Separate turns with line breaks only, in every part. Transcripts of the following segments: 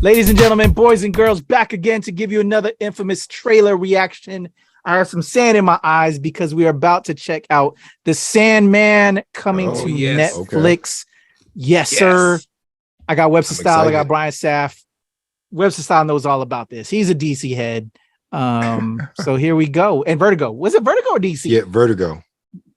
Ladies and gentlemen, boys and girls, back again to give you another infamous trailer reaction. I have some sand in my eyes because we are about to check out the Sandman coming to Netflix. Okay. Yes, sir. I got Webster Style. I got Brian Saff. Webster Style knows all about this. He's a DC head. So here we go. And Vertigo. Was it Vertigo or DC?
Yeah, Vertigo.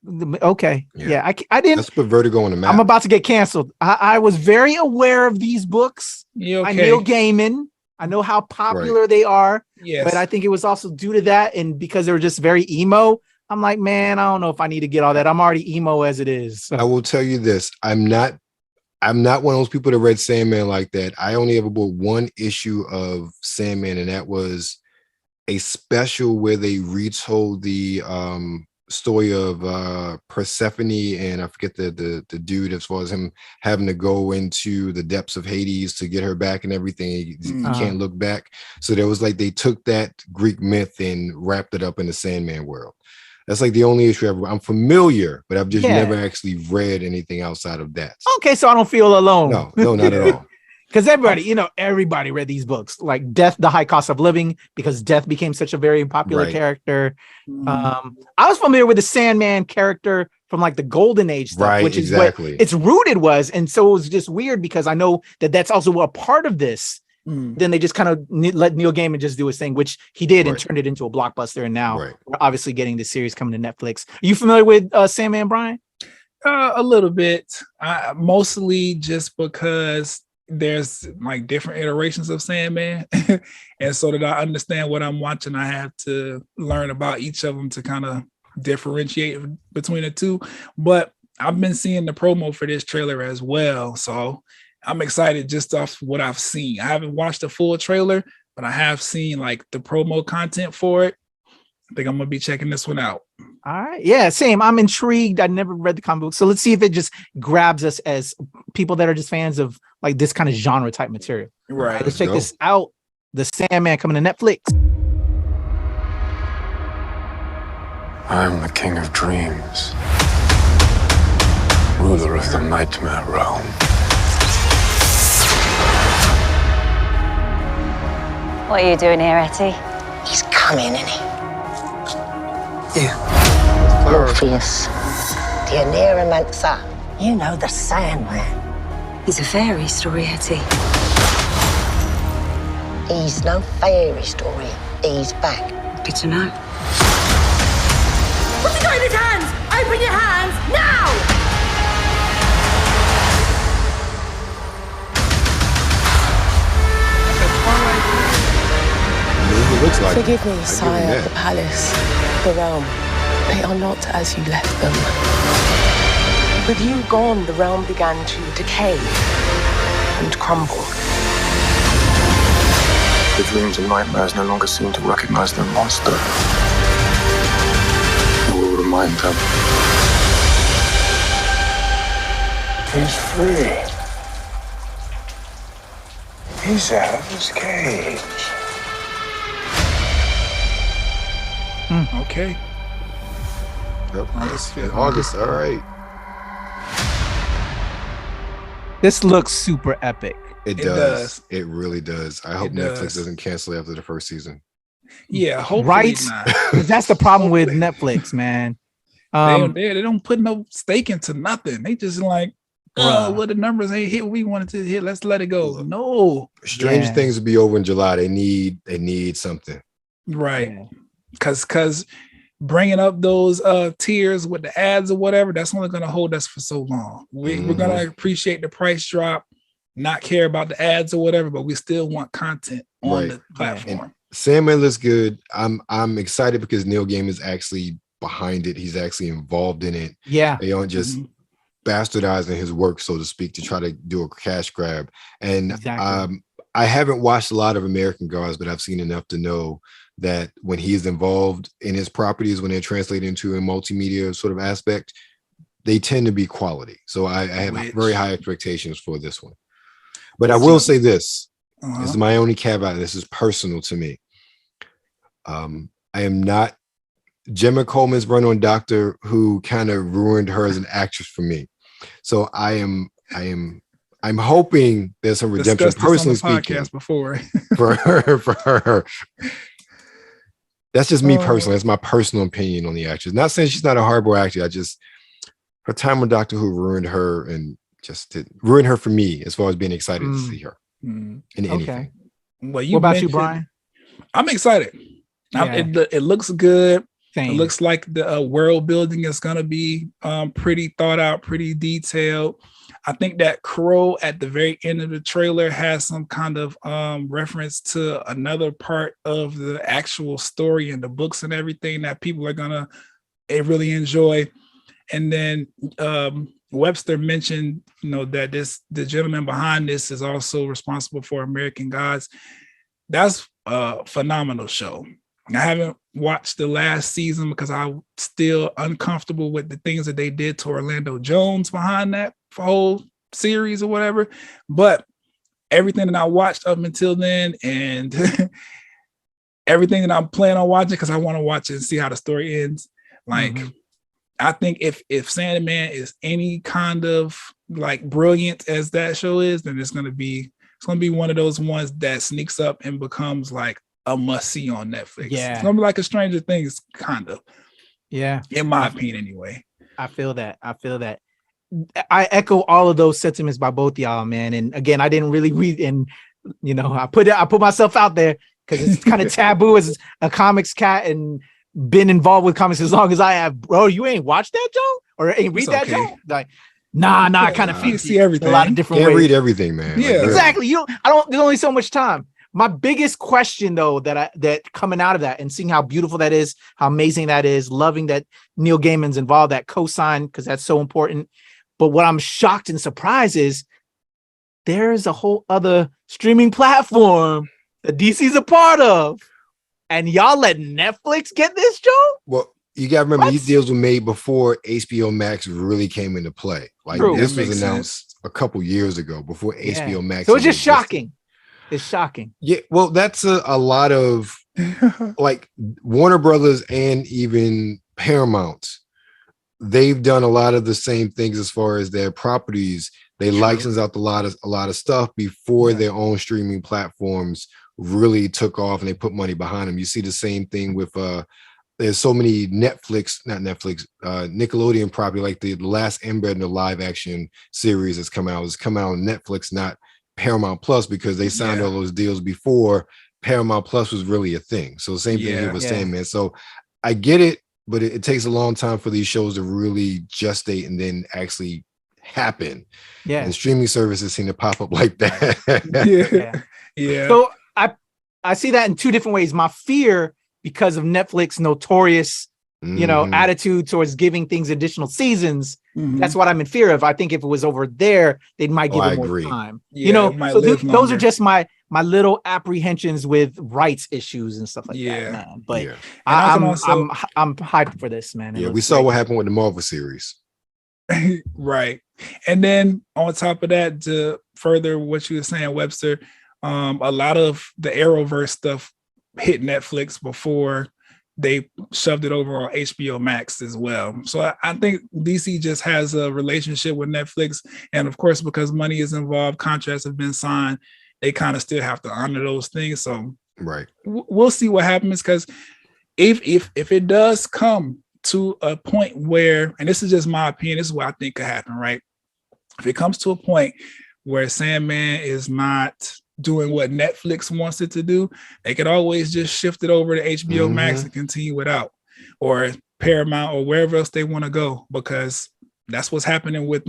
Okay. Yeah, I didn't.
Let's put Vertigo on the map.
I'm about to get canceled. I was very aware of these books.
Okay.
I know Gaiman. I know how popular they are.
Yes.
But I think it was also due to that, and because they were just very emo. I'm like, man, I don't know if I need to get all that. I'm already emo as it is. So.
I will tell you this. I'm not one of those people that read Sandman like that. I only ever bought one issue of Sandman, and that was a special where they retold the story of Persephone, and I forget the dude, as far as him having to go into the depths of Hades to get her back and everything. You can't look back. So there was like, they took that Greek myth and wrapped it up in the Sandman world. That's like the only issue I'm familiar, but I've just never actually read anything outside of that.
Okay, so I don't feel alone.
No, not at all.
Because everybody read these books, like Death, The High Cost of Living, because Death became such a very popular character. I was familiar with the Sandman character from like the Golden Age stuff, which is what its rooted was. And so it was just weird because I know that that's also a part of this. Then they just kind of let Neil Gaiman just do his thing, which he did and turned it into a blockbuster. And now we're obviously getting the series coming to Netflix. Are you familiar with Sandman, Brian?
A little bit, mostly just because there's like different iterations of Sandman. And so that I understand what I'm watching, I have to learn about each of them to kind of differentiate between the two. But I've been seeing the promo for this trailer as well. So I'm excited just off what I've seen. I haven't watched the full trailer, but I have seen like the promo content for it. I think I'm going to be checking this one out.
All right. Yeah, same. I'm intrigued. I never read the comic book. So let's see if it just grabs us as people that are just fans of like this kind of genre type material.
Right.
Let's check this out. The Sandman coming to Netflix.
I am the king of dreams, ruler of the nightmare realm.
What are you doing here, Etty?
He's coming, isn't he?
Yeah.
Orpheus, the Aneromancer. You know, the Sandman.
He's a fairy story, Etty.
He's no fairy story. He's back.
Good to know.
What's he got in his hands? Open your hands, now!
It looks like
Forgive me, sire of the palace, the realm. They are not as you left them. With you gone, the realm began to decay and crumble.
The dreams and nightmares no longer seem to recognize their master. I will remind them. He's free. He's out of his cage.
Okay.
Yep. August. All right.
This looks super epic.
It does. It really does. I hope Netflix doesn't cancel after the first season.
Yeah, hopefully not.
That's the problem with Netflix, man.
They don't put no stake into nothing. They just like, well, the numbers ain't hit. We wanted to hit. Let's let it go. No.
Strange Things will be over in July. They need something.
Right. Yeah. Cause bringing up those tiers with the ads or whatever, that's only going to hold us for so long. We're going to appreciate the price drop, not care about the ads or whatever, but we still want content on the platform.
And Sandman looks good. I'm excited because Neil Gaiman is actually behind it. He's actually involved in it.
Yeah.
They aren't just bastardizing his work, so to speak, to try to do a cash grab. And I haven't watched a lot of American Gods, but I've seen enough to know that when he is involved in his properties, when they're translated into a multimedia sort of aspect, they tend to be quality. So I have very high expectations for this one. But I will say this, this is my only caveat. This is personal to me. I am not Gemma Coleman's run on Doctor Who kind of ruined her as an actress for me. So I I'm hoping there's some redemption.
Discussed this on the
Personally speaking,
podcast before.
for her. That's just me personally. That's my personal opinion on the actress. Not saying she's not a horrible actor. Her time on Doctor Who ruined her and ruin her for me as far as being excited to see her in anything.
Well,
what about you, Brian?
I'm excited.
Yeah.
It looks good.
Same.
It looks like the world building is going to be pretty thought out, pretty detailed. I think that crow at the very end of the trailer has some kind of reference to another part of the actual story and the books and everything that people are going to really enjoy. And then Webster mentioned, that the gentleman behind this is also responsible for American Gods. That's a phenomenal show. I haven't watched the last season because I'm still uncomfortable with the things that they did to Orlando Jones behind that whole series or whatever. But everything that I watched up until then and everything that I'm planning on watching, because I want to watch it and see how the story ends. Like, I think if Sandman is any kind of like brilliant as that show is, then it's gonna be one of those ones that sneaks up and becomes like a must see on Netflix.
Yeah.
It's gonna be like a Stranger Things kind of.
Yeah.
In my opinion, anyway.
I feel that. I echo all of those sentiments by both y'all, man. And again, I didn't really read, and I put myself out there because it's kind of taboo as a comics cat and been involved with comics as long as I have. Bro, you ain't watched that, Joe, or ain't read that, Joe? Like, nah, I kind of feel
see everything
a lot of different
Can't
ways.
read everything, man.
Yeah,
exactly. There's only so much time. My biggest question, though, that coming out of that and seeing how beautiful that is, how amazing that is, loving that Neil Gaiman's involved, that cosign, because that's so important. But what I'm shocked and surprised is there's a whole other streaming platform that DC's a part of, and y'all let Netflix get this, Joe?
Well, you got to remember these deals were made before HBO Max really came into play. Like this was announced a couple years ago before HBO Max.
So it's just shocking. It's shocking.
Yeah, well, that's a lot of like Warner Brothers and even Paramount. They've done a lot of the same things as far as their properties. They license out a lot of stuff before their own streaming platforms really took off and they put money behind them. You see the same thing with there's so many Nickelodeon property, like the last Embed, the live action series that's come out. It's come out on Netflix, not Paramount Plus, because they signed all those deals before Paramount Plus was really a thing. So same thing here with Sandman. So I get it, but it takes a long time for these shows to really gestate and then actually happen. Yeah. And streaming services seem to pop up like that.
Yeah.
So I see that in two different ways. My fear, because of Netflix notorious, attitude towards giving things additional seasons. That's what I'm in fear of. I think if it was over there, they might give it more time. Yeah, so those are just my little apprehensions with rights issues and stuff like that, man. But I'm hyped for this, man.
Yeah, we saw what happened with the Marvel series.
Right. And then on top of that, to further what you were saying, Webster, a lot of the Arrowverse stuff hit Netflix before they shoved it over on HBO Max as well. So I think DC just has a relationship with Netflix. And of course, because money is involved, contracts have been signed, they kind of still have to honor those things. So we'll see what happens, because if it does come to a point where, and this is just my opinion, this is what I think could happen, right? If it comes to a point where Sandman is not doing what Netflix wants it to do, they could always just shift it over to HBO Max and continue it out, or Paramount, or wherever else they want to go, because that's what's happening with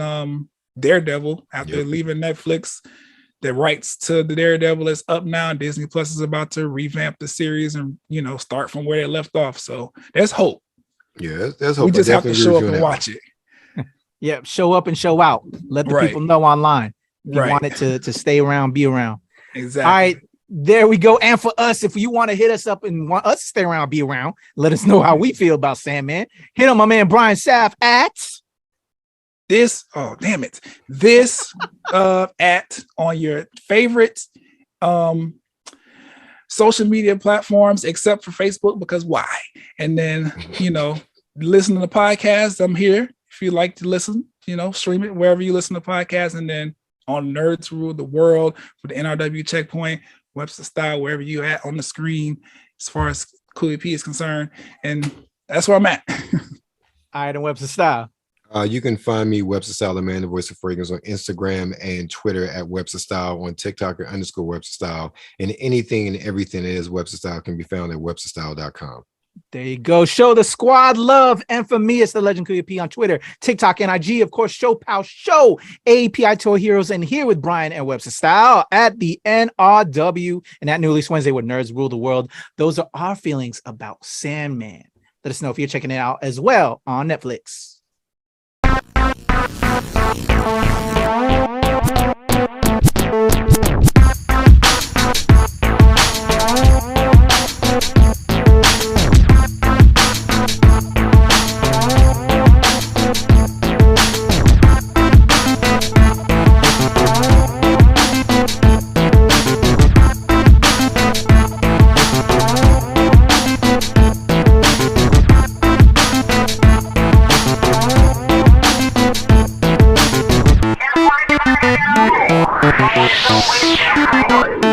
Daredevil after leaving Netflix. The rights to the Daredevil is up now. Disney Plus is about to revamp the series and start from where they left off. So there's hope.
Yeah, there's hope.
We just have to show up and watch it.
Yeah, show up and show out. Let the people know online. You want it to stay around, be around.
Exactly.
All right, there we go. And for us, if you want to hit us up and want us to stay around, be around, let us know how we feel about Sandman. Hit on my man Brian Saff at
this. Oh, damn it. This at on your favorite social media platforms, except for Facebook, because why? And then, listen to the podcast. I'm here. If you like to listen, stream it wherever you listen to podcasts. And then on Nerds Rule the World for the NRW checkpoint, Webster Style, wherever you at on the screen, as far as Cooley P is concerned. And that's where I'm at.
All right, and Webster Style.
You can find me, Webster Style, the man, the voice of fragrance, on Instagram and Twitter at Webster Style, on TikTok at _Webster Style, and anything and everything that is Webster Style can be found at websterstyle.com.
There you go. Show the squad love. And for me, it's the Legend Kuya P on Twitter, TikTok, and IG. Of course, Show Pal Show, API Tour Heroes, and here with Brian and Webster Style at the NRW and at New Release Wednesday where Nerds Rule the World. Those are our feelings about Sandman. Let us know if you're checking it out as well on Netflix.
Don't wait.